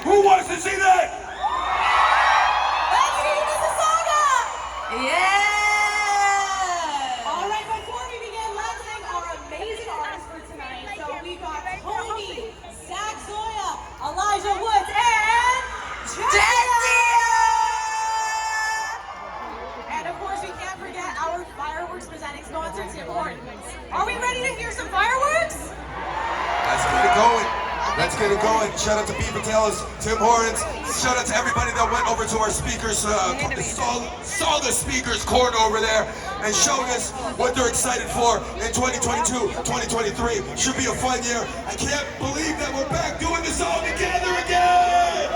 Who wants to see that? Let's see Mississauga! Yeah! All right, before we begin, let's thank our amazing artists for tonight. So we got Tony, Zach Zoya, Elijah Woods, and Jessia! And of course, we can't forget our fireworks presenting sponsor, Tim Hortons. Are we ready to hear some fireworks? Let's get it going. Let's get it going. Shout out to Beaver Tails, Tim Hortons. Shout out to everybody that went over to our speakers, saw the speakers corner over there and showed us what they're excited for in 2022, 2023. Should be a fun year. I can't believe that we're back doing this all together again.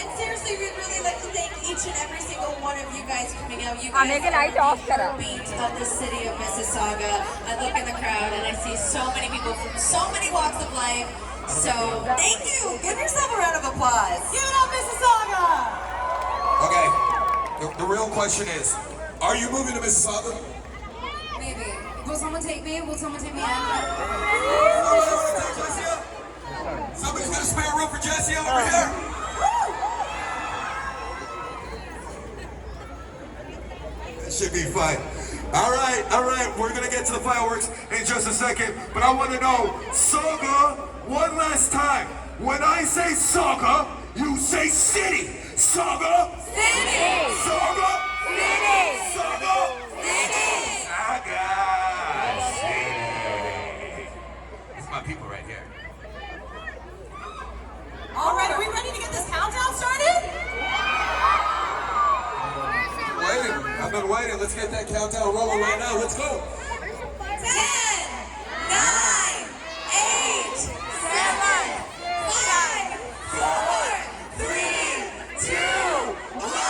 And seriously, we'd really like to thank each and every single one of you guys coming out. You आने guys के light off are करा. the beat of the city of Mississauga. I look in the crowd and I see so many people from so many walks of life. So thank you. Give yourself a round of applause. Give it up, Mississauga! Okay, the real question is, are you moving to Mississauga? Maybe. Will someone take me? Will someone take me in? Somebody's got a spare room for Jessia over here. That should be fun. All right. We're gonna get to the fireworks in just a second, but I want to know, Sauga, one last time. When I say Sauga, you say city. Sauga. City! Sauga. City! Sauga. City! Sauga. City. It's my people right here. All right, are we ready to get this countdown started? I've been waiting. Let's get that countdown rolling right now. Let's go. 10, 9, 8, 7, 5, 4, 3, 2, 1.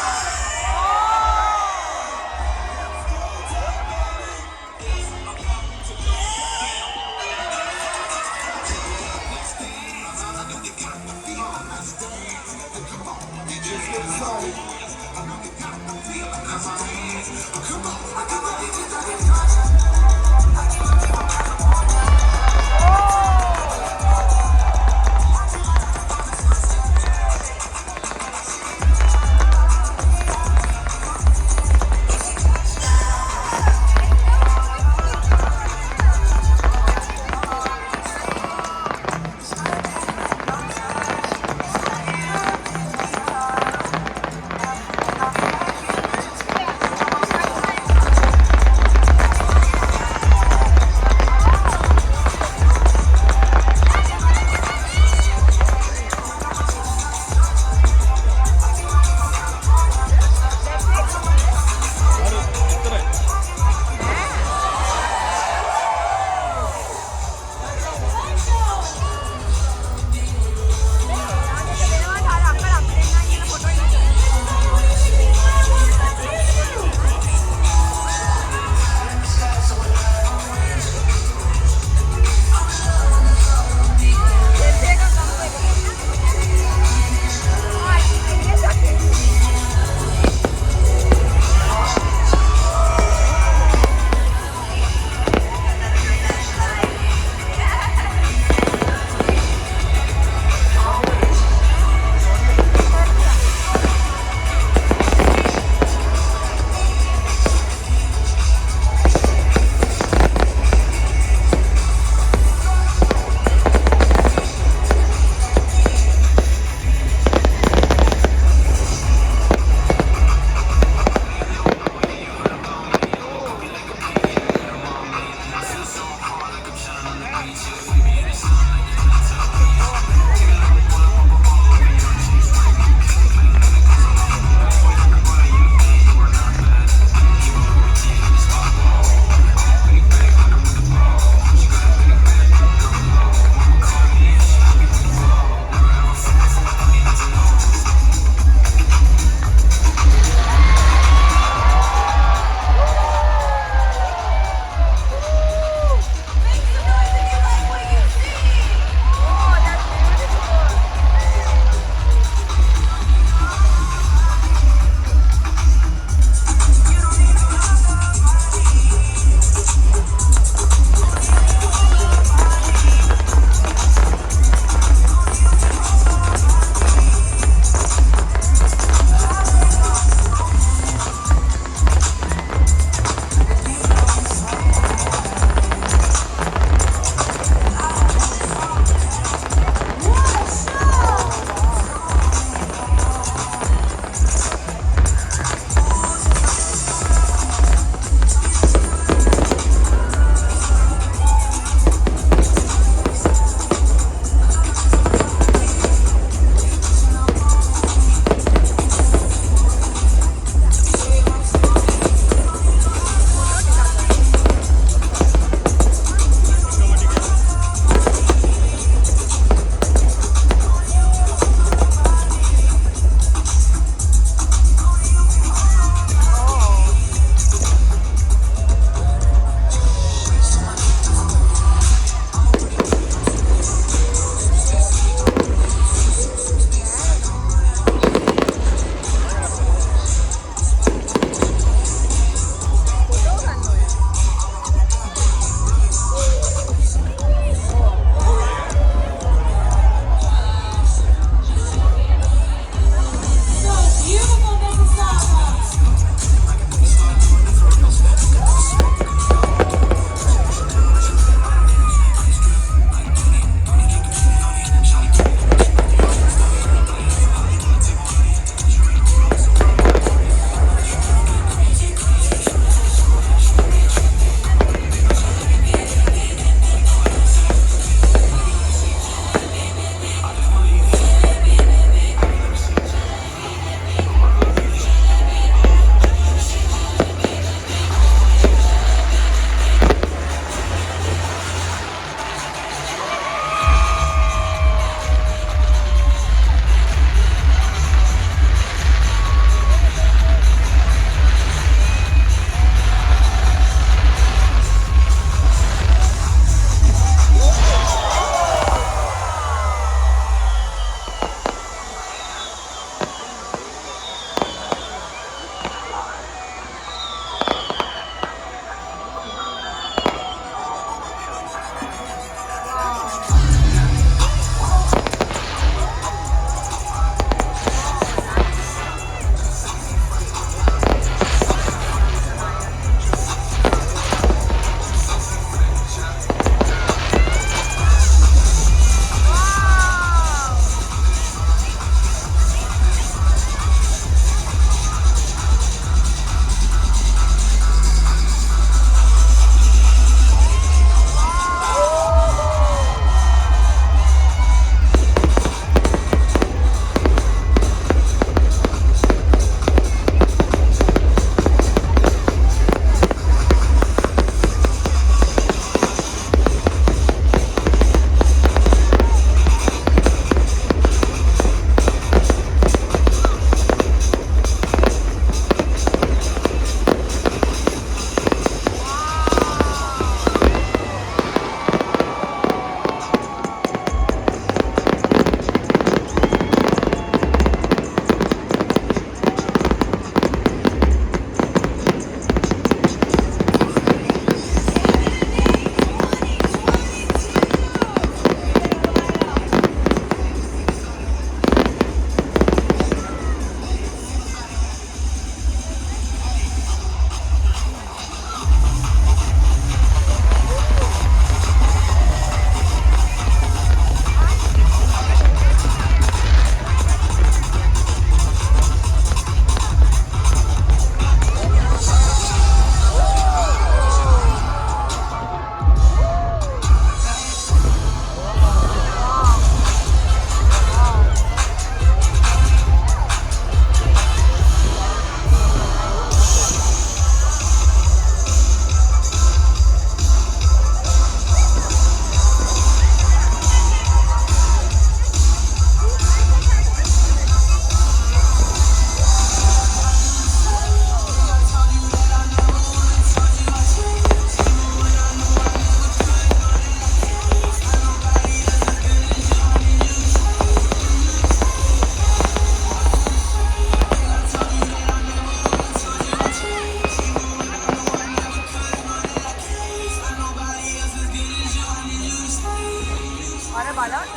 Arabalar.